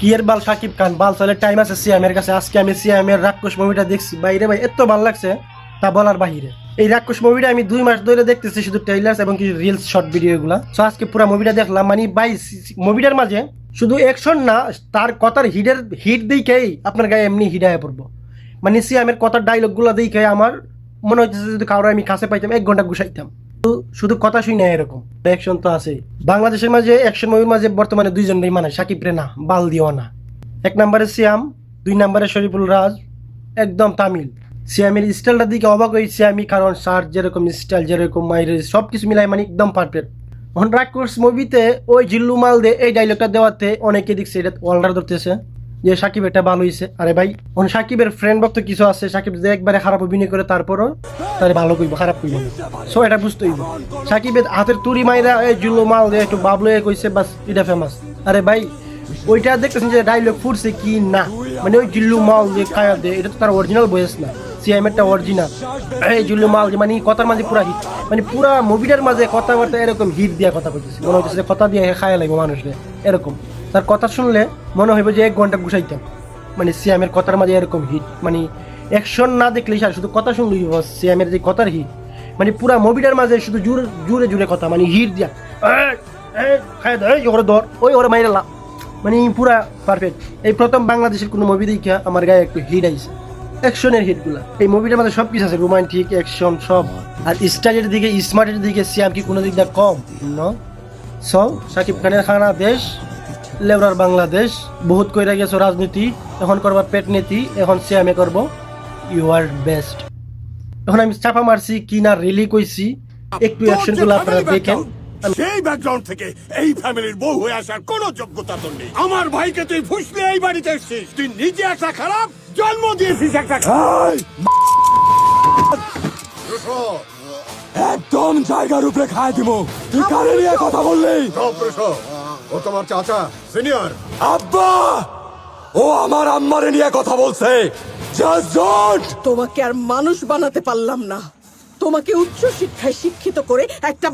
কি এর বাল শাকিব খান বাল চলে টাইম আছে সিয়ামের কাছে। আজকে আমি সিয়ামের রাক্ষস মুভিটা দেখছি, বাইরে ভাই এত ভালো লাগছে তা বলার বাহিরে। এই রাক্ষস মুভিটা আমি 2 মাস ধরে দেখতেছি, শুধু ট্রেইলার এবং কিছু রিলস শর্ট ভিডিও গুলা। সো আজকে পুরো মুভিটা দেখলাম। মানে ভাই মুভিটার মাঝে শুধু অ্যাকশন না, তার কথার হিট দেখেই আপনার গায়ে এমনি হিট হয়ে পড়বো। মানে সিয়ামের কথার ডায়লগ গুলা দেখে আমার মনে হচ্ছে যদি কারো আমি কাছে পাইতাম 1 ঘন্টা ঘুষাইতাম। শুধু কথা শুই না, এরকম অ্যাকশন তো আছে বাংলাদেশের মাঝে। অ্যাকশন মুভির মাঝে বর্তমানে 2 জনেই মানে সাকিব রে না, বাল দিও না। 1 নম্বরে সিয়াম, 2 নম্বরে শরীফুল রাজ, একদম তামিল। সিয়ামের স্টাইলটার দিকে অবাক হয়েছি আমি, কারণ শার্ট যেরকম স্টাইল যেরকম মাইরে সবকিছু মিলাই মানে একদম পারফেক্ট। এখন রাক্ষস মুভিতে ওই জিল্লু মাল দে এই ডায়লগটা দেওয়াতে অনেকে দেখছে এটা অল্ডার ধরতেছে যে সাকিব এটা ভালো হয়েছে। আরে ভাই এখন সাকিবের ফ্রেন্ড ভক্ত কিছু আছে, সাকিব যে একবারে খারাপ অভিনয় করে তারপরও তারে ভালো কইব, খারাপ কইব। সো এটা বুঝতে হইব। সাকিবের হাতের তুড়ি মাইরা এই জিল্লু মাল দে একটু বাবলু কইছে, বাস এটা ফেমাস। আরে ভাই ওইটা দেখতেছেন যে ডায়লগ ফুটছে কি না, মানে ওই জিল্লু মাল যে খায়া দে এটা তো তার অরিজিনাল ভয়েস না, সিএমেরটা অরিজিনাল। এই জিল্লু মাল যে মানে কথার মাঝে পুরা হিট, মানে পুরা মুভিটার মাঝে কথাবার্তা এরকম হিট দিয়া কথা বলতেছে, মনে হচ্ছে যে কথা দিয়ে খায়া লাগবে মানুষকে এরকম। তার কথা শুনলে মনে হইবে যে 1 ঘন্টা ঘুষাইতাম। মানে সিএমের কথার মাঝে এরকম হিট, মানে অ্যাকশন না দেখলেই শুধু কথা শুনলেই সিএমের যে কথার হিট, মানে পুরা মুভিটার মাঝে শুধু জুড়ে জুড়ে কথা, মানে হিট দিয়া খায় দেয় ওরে ধর ওই ওরে মাইরালা, মানে পুরা পারফেক্ট। এই প্রথম বাংলাদেশের কোনো মুভি দেখে আমার গায়ে একটু হিট আইছে, অ্যাকশনের হিটগুলা। এই মুভিটার মধ্যে সব কিছু আছে, রোমান্টিক অ্যাকশন সব। আর স্টাইলের দিকে স্মার্টের দিকে সিয়াম কি কোনো দিক দিয়ে কম ন? সব সাকিব খানের খানা দেশ লেবরার বাংলাদেশ। বহুত কইরা গেছো রাজনীতি, এখন করবা পেট নীতি, এখন সিয়ামে করব ইউ আর বেস্ট। এখন আমি চাপা মারছি কি না রিলি কইছি, একটু অ্যাকশনগুলো আপনারা দেখেন। সেই ব্যাকগ্রাউন্ড থেকে এই ফ্যামিলির বউ হয়ে আসার কোনো যোগ্যতা তোর নেই। আমার ভাইকে তুই ফুসলে এই বাড়িতে এসেছিস, তুই নিজে একটা খারাপ জন্ম দিয়েছিস একটা। একদম জায়গার উপরে খায় দিব। তুই কারে নিয়ে কথা বললি? ও তোমার চাচা সিনিয়র। আব্বা, ও আমার আম্মারে নিয়ে কথা বলছে। Just don't. তোমাকে আর মানুষ বানাতে পারলাম না, তোমাকে উচ্চ শিক্ষায় শিক্ষিত করে একটা